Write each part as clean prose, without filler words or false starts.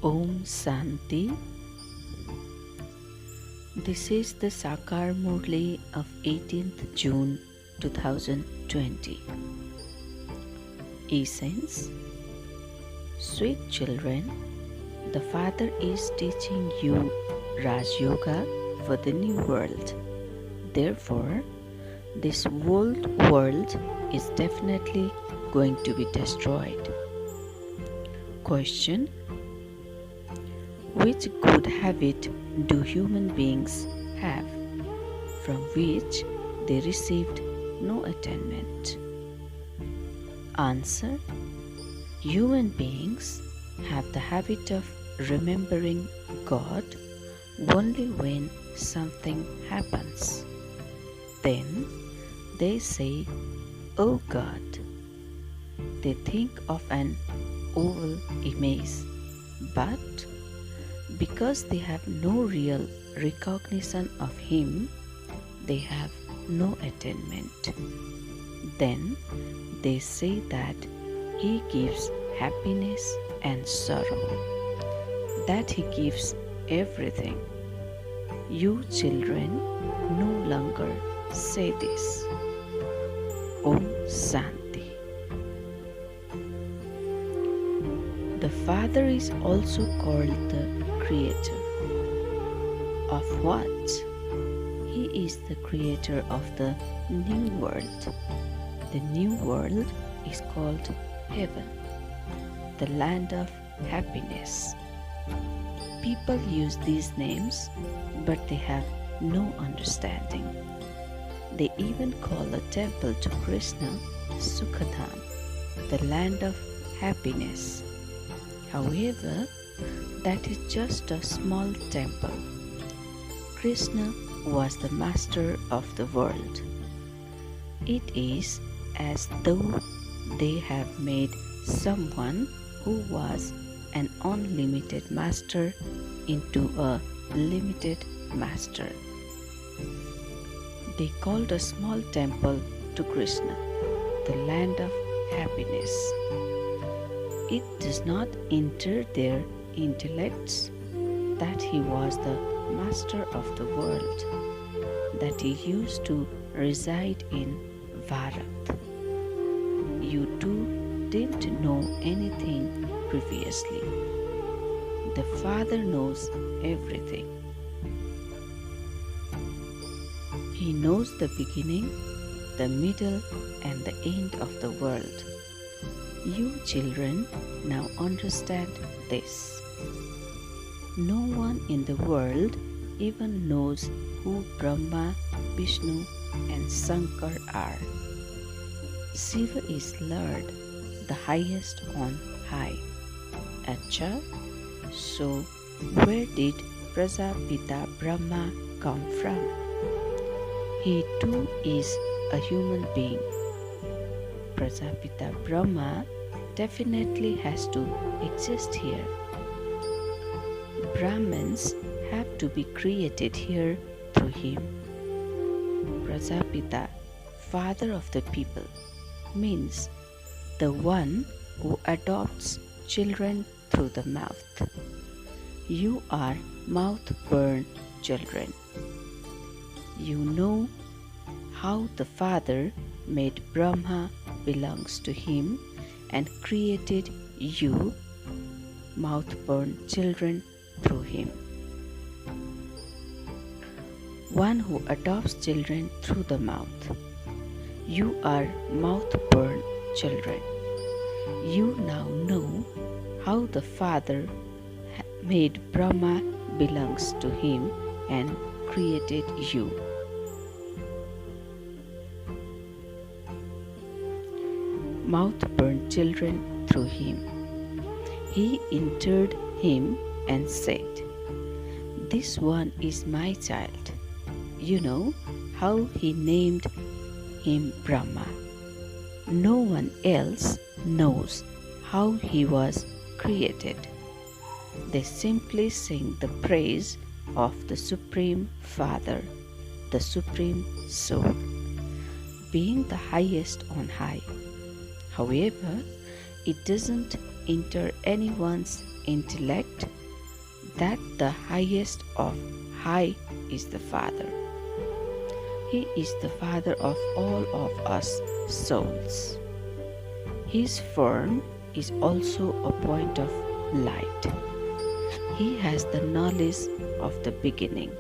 Om Shanti. This is the Sakar Murli of 18th June 2020. Essence. Sweet children, the Father is teaching you Raj Yoga for the new world. Therefore, this old world is definitely going to be destroyed. Question: which good habit do human beings have from which they received no attainment? Answer: human beings have the habit of remembering God only when something happens. Then they say, "Oh God." They think of an oval image, but because they have no real recognition of Him, they have no attainment. Then they say that He gives happiness and sorrow, that He gives everything. You children no longer say this. Om Shanti. The Father is also called the Creator. Of what? He is the Creator of the new world. The new world is called Heaven, the land of happiness. People use these names, but they have no understanding. They even call a temple to Krishna Sukhadham, the land of happiness. However, that is just a small temple. Krishna was the master of the world. It is as though they have made someone who was an unlimited master into a limited master. They called a small temple to Krishna the land of happiness. It does not enter their intellects that he was the master of the world, that he used to reside in Bharat. You too didn't know anything previously. The Father knows everything. He knows the beginning, the middle, and the end of the world. You children now understand this. No one in the world even knows who Brahma, Vishnu, and Shankar are. Shiva is Lord, the highest on high. Acha, so where did Prajapita Brahma come from? He too is a human being. Prajapita Brahma definitely has to exist here. Brahmins have to be created here through him. Prajapita, father of the people, means the one who adopts children through the mouth. You are mouth-born children. You know how the Father made Brahma belongs to him and created you, mouth-born children, through him. One who adopts children through the mouth. You are mouth-born children. You now know how the Father made Brahma belongs to him and created you. Mouth-born children through him. He entered him and said, "This one is my child." You know how he named him Brahma. No one else knows how he was created. They simply sing the praise of the Supreme Father, the Supreme Soul, being the highest on high. However, it doesn't enter anyone's intellect that the highest of high is the Father. He is the Father of all of us souls. His form is also a point of light. He has the knowledge of the beginning,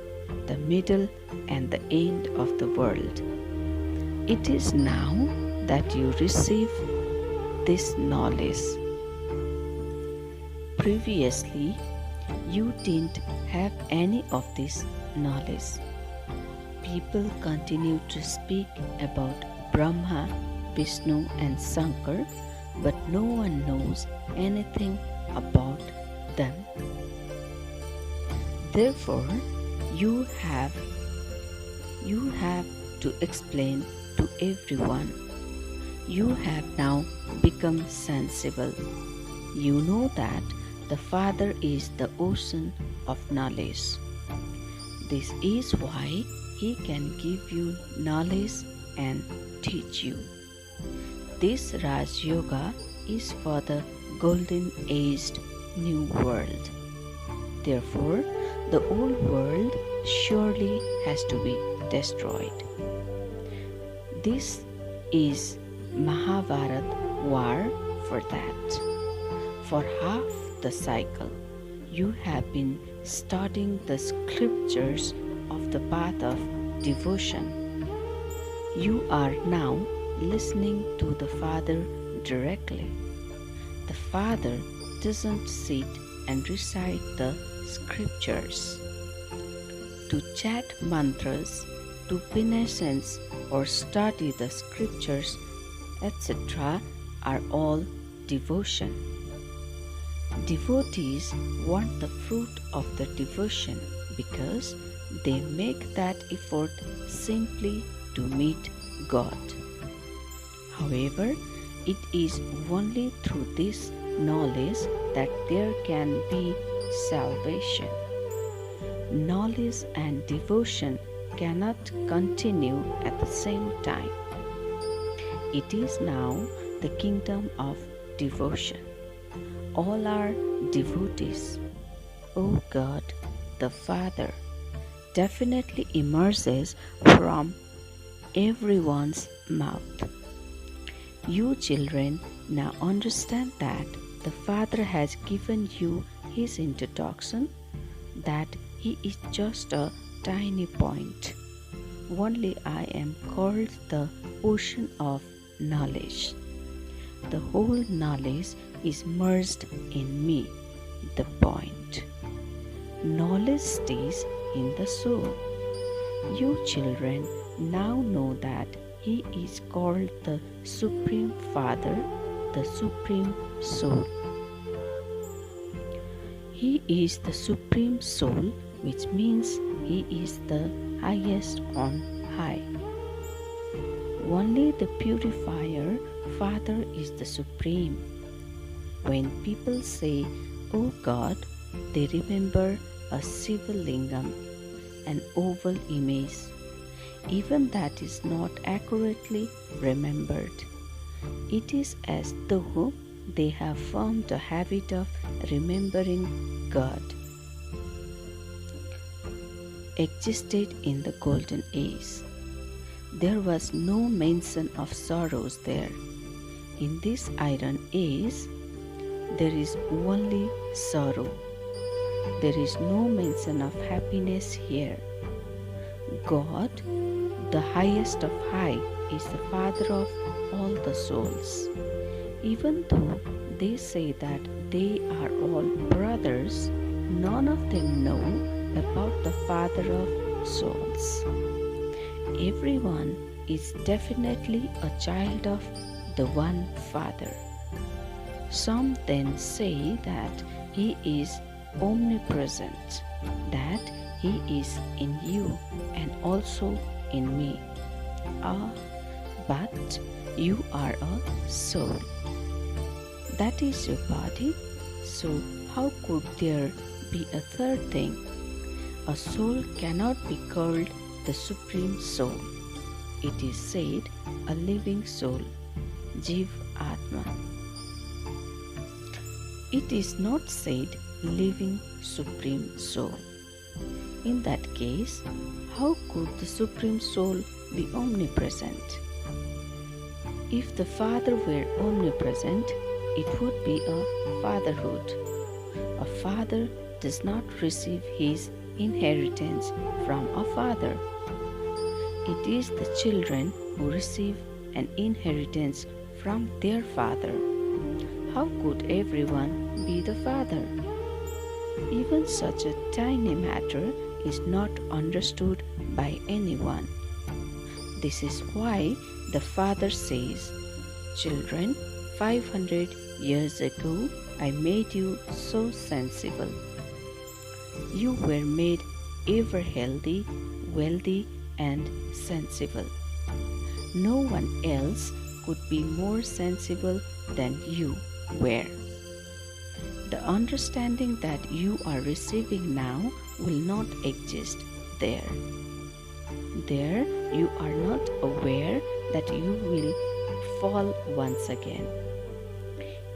the middle, and the end of the world. It is now that you receive this knowledge. Previously, you didn't have any of this knowledge. People continue to speak about Brahma, Vishnu, and Shankar, but no one knows anything about them. Therefore, you have to explain to everyone. You have now become sensible. You know that the Father is the ocean of knowledge. This is why He can give you knowledge and teach you. This Raj Yoga is for the golden aged new world. Therefore, the old world surely has to be destroyed. This is Mahabharat war for that. For half the cycle, you have been studying the scriptures of the path of devotion. You are now listening to the Father directly. The Father doesn't sit and recite the scriptures. To chant mantras, do penance, or study the scriptures, etc., are all devotion. Devotees want the fruit of the devotion because they make that effort simply to meet God. However, it is only through this knowledge that there can be salvation. Knowledge and devotion cannot continue at the same time. It is now the kingdom of devotion. All are devotees. O God, the Father, definitely emerges from everyone's mouth. You children now understand that the Father has given you His introduction, that He is just a tiny point. Only I am called the ocean of knowledge. The whole knowledge is merged in me, the point. Knowledge stays in the soul. You children now know that He is called the Supreme Father, the Supreme Soul. He is the Supreme Soul, which means He is the highest on high. Only the Purifier Father is the Supreme. When people say, "O God," they remember a Sivalingam, an oval image. Even that is not accurately remembered. It is as though they have formed a habit of remembering God. Existed in the Golden Age. There was no mention of sorrows there. In this Iron Age, there is only sorrow. There is no mention of happiness here. God, the highest of high, is the Father of all the souls. Even though they say that they are all brothers, none of them know about the Father of souls. Everyone is definitely a child of the one Father. Some then say that He is omnipresent, that He is in you and also in me. But you are a soul. That is your body. So how could there be a third thing? A soul cannot be called the Supreme Soul. It is said a living soul, Jiv Atma. It is not said living Supreme Soul. In that case, how could the Supreme Soul be omnipresent? If the Father were omnipresent, it would be a fatherhood. A father does not receive his inheritance from a father. It is the children who receive an inheritance from their father. How could everyone be the father? Even such a tiny matter is not understood by anyone. This is why the Father says, "Children, 500 years ago I made you so sensible. You were made ever healthy, wealthy, and sensible. No one else could be more sensible than you were. The understanding that you are receiving now will not exist there. There you are not aware that you will fall once again.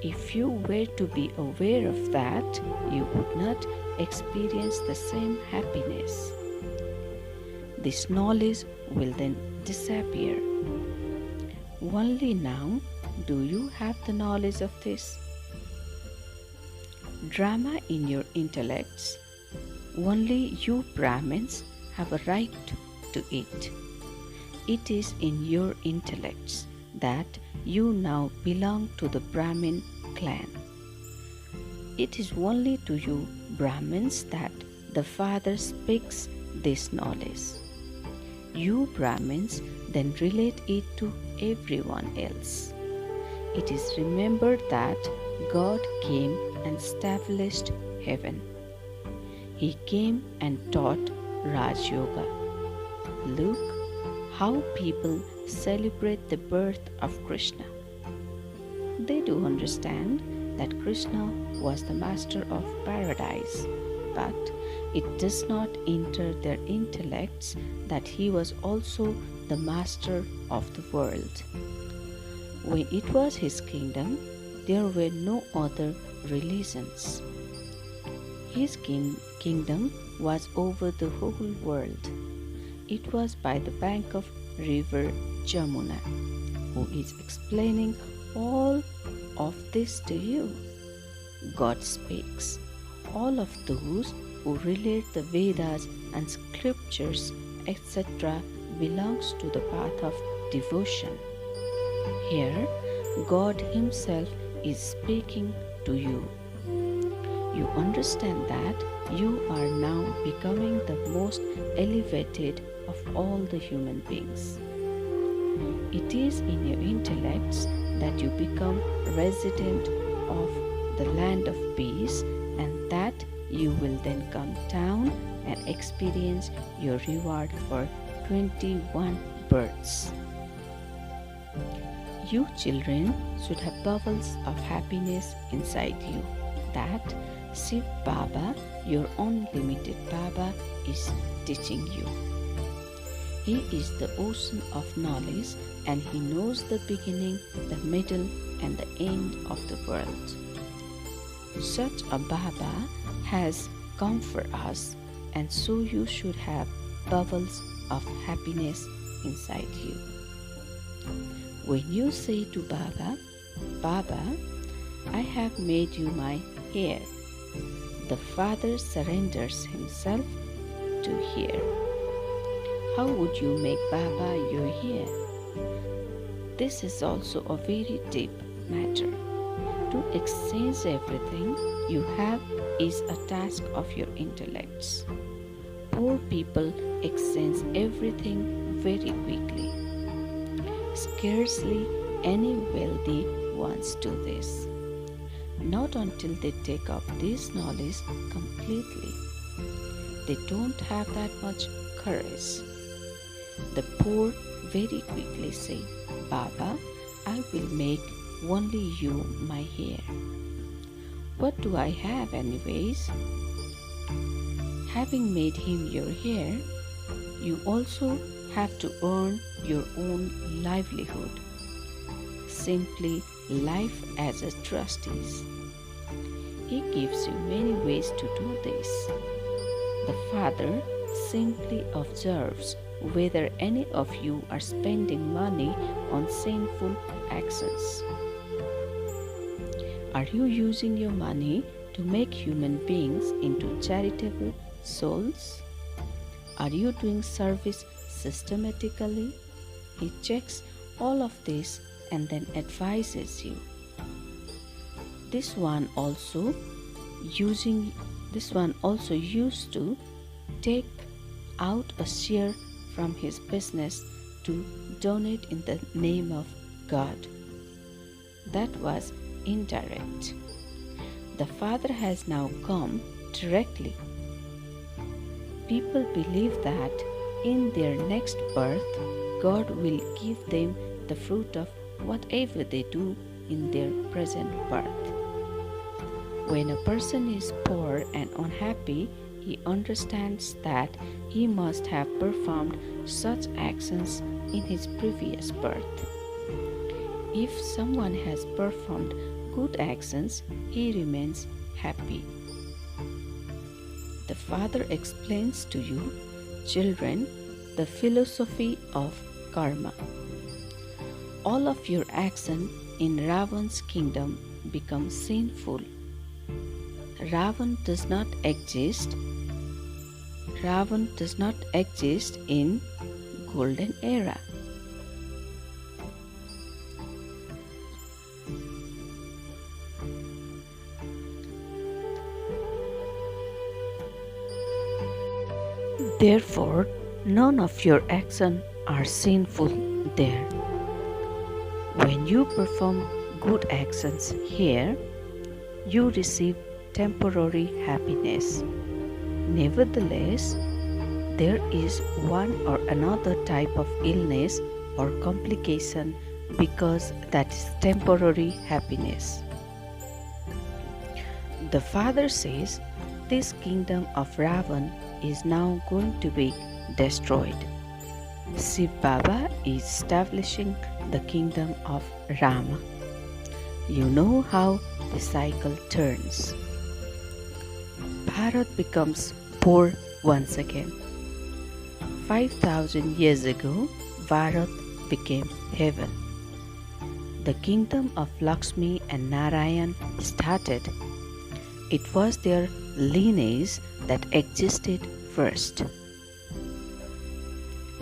If you were to be aware of that, you would not experience the same happiness. This knowledge will then disappear. Only now do you have the knowledge of this. Drama in your intellects. Only you Brahmins have a right to it. It is in your intellects that you now belong to the Brahmin clan. It is only to you Brahmins that the Father speaks this knowledge. You Brahmins then relate it to everyone else. It is remembered that God came and established heaven. He came and taught Raj Yoga. Look how people celebrate the birth of Krishna. They do understand that Krishna was the master of paradise, but it does not enter their intellects that he was also the master of the world. When it was his kingdom, there were no other religions. His kingdom was over the whole world. It was by the bank of river Jamuna, who is explaining all of this to you. God speaks. All of those who relate the Vedas and scriptures, etc., belongs to the path of devotion. Here, God Himself is speaking to you. You understand that you are now becoming the most elevated of all the human beings. It is in your intellects that you become resident of the land of peace, and that you will then come down and experience your reward for 21 births. You children should have bubbles of happiness inside you that Shiv Baba, your unlimited Baba, is teaching you. He is the ocean of knowledge, and He knows the beginning, the middle, and the end of the world. Such a Baba has come for us, and so you should have bubbles of happiness inside you. When you say to Baba, "Baba, I have made you my heir," the Father surrenders Himself to hear. How would you make Baba your heir? This is also a very deep matter. To exchange everything you have is a task of your intellects. Poor people exchange everything very quickly. Scarcely any wealthy ones do this. Not until they take up this knowledge completely. They don't have that much courage. The poor very quickly say, "Baba, I will make only you my heir." What do I have anyways? Having made him your heir, you also have to earn your own livelihood. Simply life as a trustee. He gives you many ways to do this. The Father simply observes whether any of you are spending money on sinful actions. Are you using your money to make human beings into charitable souls? Are you doing service systematically? He checks all of this and then advises you. This one also used to take out a share from his business to donate in the name of God. That was indirect. The Father has now come directly. People believe that in their next birth, God will give them the fruit of whatever they do in their present birth. When a person is poor and unhappy, he understands that he must have performed such actions in his previous birth. If someone has performed good actions, he remains happy. The Father explains to you, children, the philosophy of karma. All of your action in Ravan's kingdom becomes sinful. Ravan does not exist in golden era. Therefore, none of your actions are sinful there. When you perform good actions here, you receive temporary happiness. Nevertheless, there is one or another type of illness or complication because that is temporary happiness. The Father says, this kingdom of Ravan is now going to be destroyed. Shiv Baba is establishing the kingdom of Rama. You know how the cycle turns. Bharat becomes poor once again. 5,000 years ago, Bharat became heaven. The kingdom of Lakshmi and Narayan started. It was their lineage that existed first.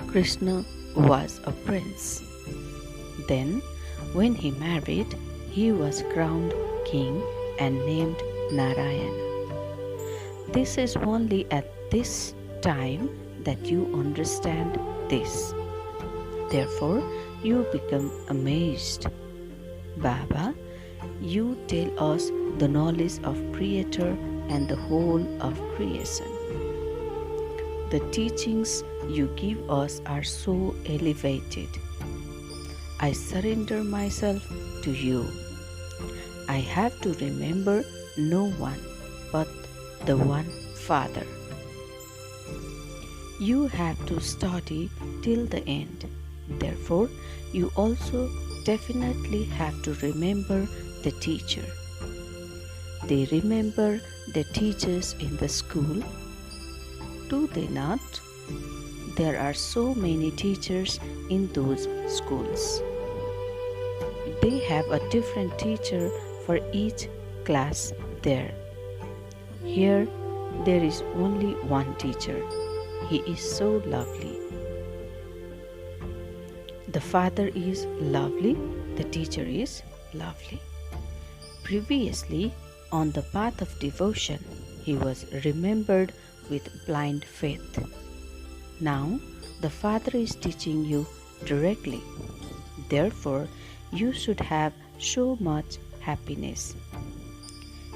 Krishna was a prince. Then, when he married, he was crowned king and named Narayana. This is only at this time that you understand this. Therefore, you become amazed. Baba, you tell us the knowledge of Creator and the whole of creation. The teachings you give us are so elevated. I surrender myself to you. I have to remember no one but the one Father. You have to study till the end. Therefore, you also definitely have to remember the teacher. They remember the teachers in the school. Do they not? There are so many teachers in those schools. They have a different teacher for each class there. Here, there is only one teacher. He is so lovely. The Father is lovely, the teacher is lovely. Previously, on the path of devotion, he was remembered with blind faith. Now, the Father is teaching you directly. Therefore, you should have so much happiness.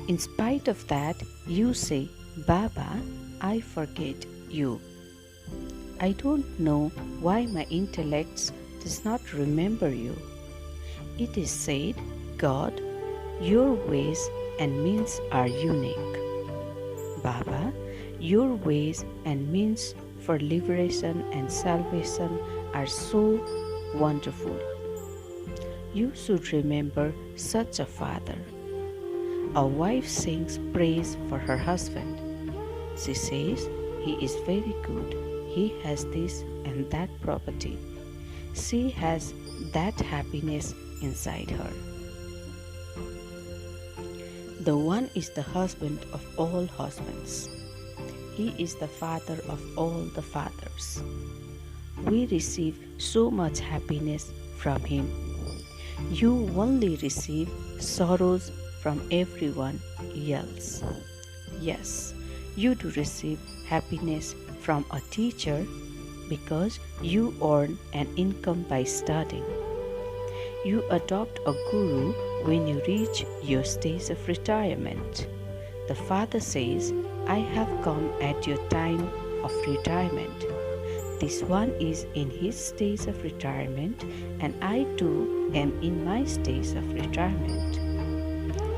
In spite of that, you say, Baba, I forget you. I don't know why my intellect does not remember you. It is said, God, your ways and means are unique. Baba, your ways and means for liberation and salvation are so wonderful. You should remember such a Father. A wife sings praise for her husband. She says, "He is very good. He has this and that property. She has that happiness inside her." The one is the husband of all husbands. He is the father of all the fathers. We receive so much happiness from him. You only receive sorrows from everyone else. Yes, you do receive happiness from a teacher because you earn an income by studying. You adopt a guru when you reach your stage of retirement. The father says, "I have come at your time of retirement." This one is in his stage of retirement, and I too am in my stage of retirement.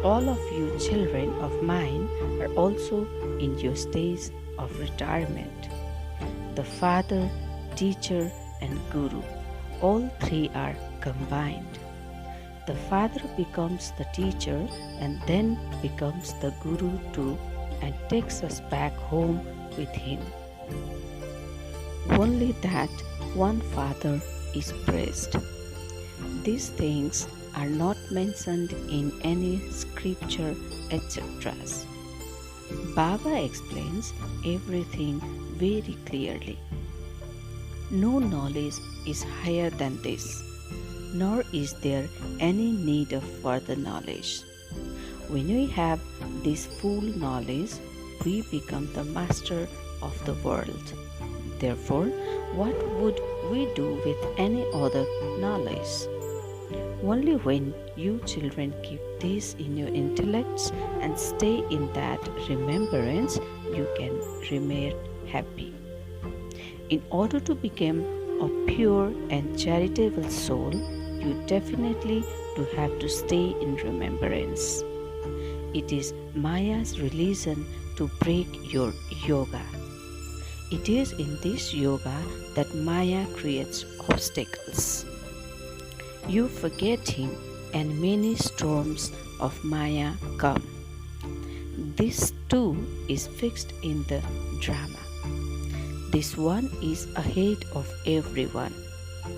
All of you children of mine are also in your stage of retirement. The father, teacher, and guru, all three are combined. The father becomes the teacher and then becomes the guru too, and takes us back home with him. Only that one father is praised. These things are not mentioned in any scripture, etc. Baba explains everything very clearly. No knowledge is higher than this, nor is there any need of further knowledge. When we have this full knowledge, we become the master of the world. Therefore, what would we do with any other knowledge? Only when you children keep this in your intellects and stay in that remembrance, you can remain happy. In order to become a pure and charitable soul, you definitely do have to stay in remembrance. It is Maya's religion to break your yoga. It is in this yoga that Maya creates obstacles. You forget him and many storms of Maya come. This too is fixed in the drama. This one is ahead of everyone.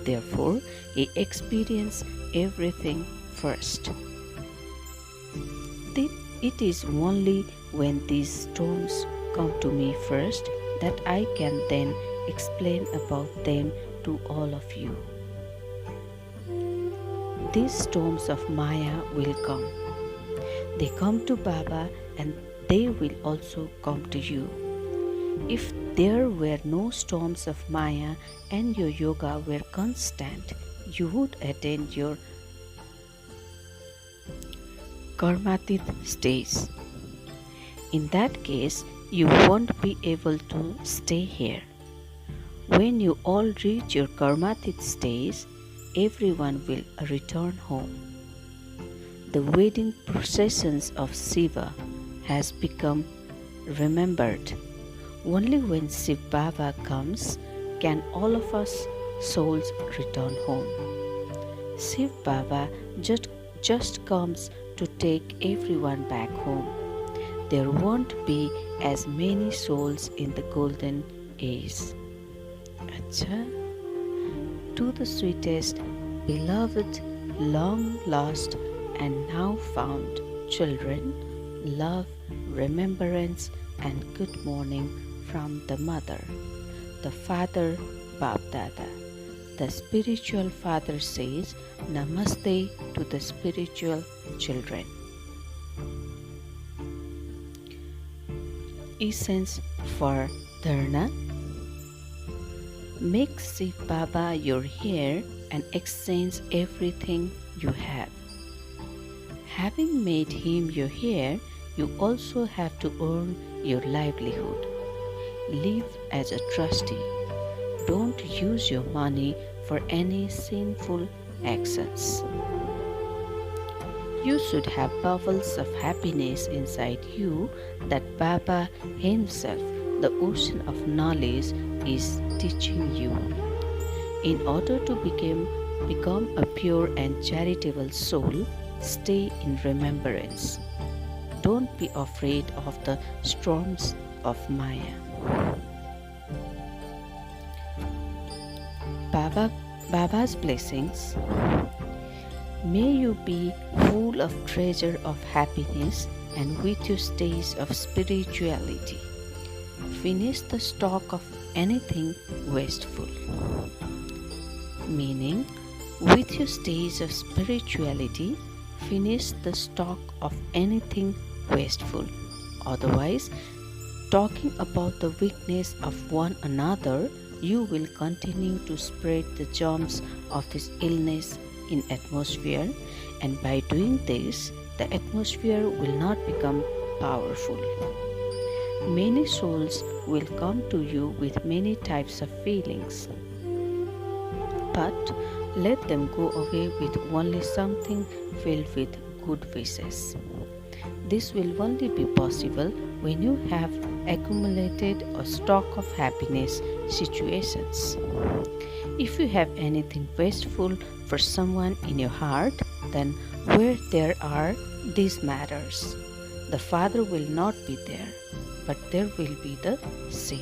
Therefore, he experiences everything first. It is only when these storms come to me first that I can then explain about them to all of you. These storms of Maya will come. They come to Baba and they will also come to you. If there were no storms of Maya and your yoga were constant, you would attain your karmatit stage. In that case, you won't be able to stay here. When you all reach your karmatit stage, everyone will return home. The wedding processions of Shiva has become remembered. Only when Shiv Baba comes can all of us souls return home. Shiv Baba just comes to take everyone back home. There won't be as many souls in the golden age. Acha? To the sweetest, beloved, long lost and now found children, love, remembrance and good morning from the mother, the father, Bap Dada. The spiritual father says Namaste to the spiritual children. Essence for Dharna. Make Shiv Baba your heir and exchange everything you have. Having made him your heir, you also have to earn your livelihood. Live as a trustee. Don't use your money for any sinful actions. You should have bubbles of happiness inside you that Baba himself, the ocean of knowledge, is teaching you. In order to become a pure and charitable soul, stay in remembrance. don't be afraid of the storms of Maya. Baba's blessings. May you be full of treasure of happiness and with your stage of spirituality. Finish the stock of anything wasteful. Meaning, with your stage of spirituality, finish the stock of anything wasteful. Otherwise, talking about the weakness of one another, you will continue to spread the germs of this illness in atmosphere, and by doing this, the atmosphere will not become powerful. Many souls will come to you with many types of feelings, but let them go away with only something filled with good wishes. This will only be possible when you have accumulated a stock of happiness situations. If you have anything wasteful for someone in your heart, then where there are these matters, the Father will not be there, but there will be the sin.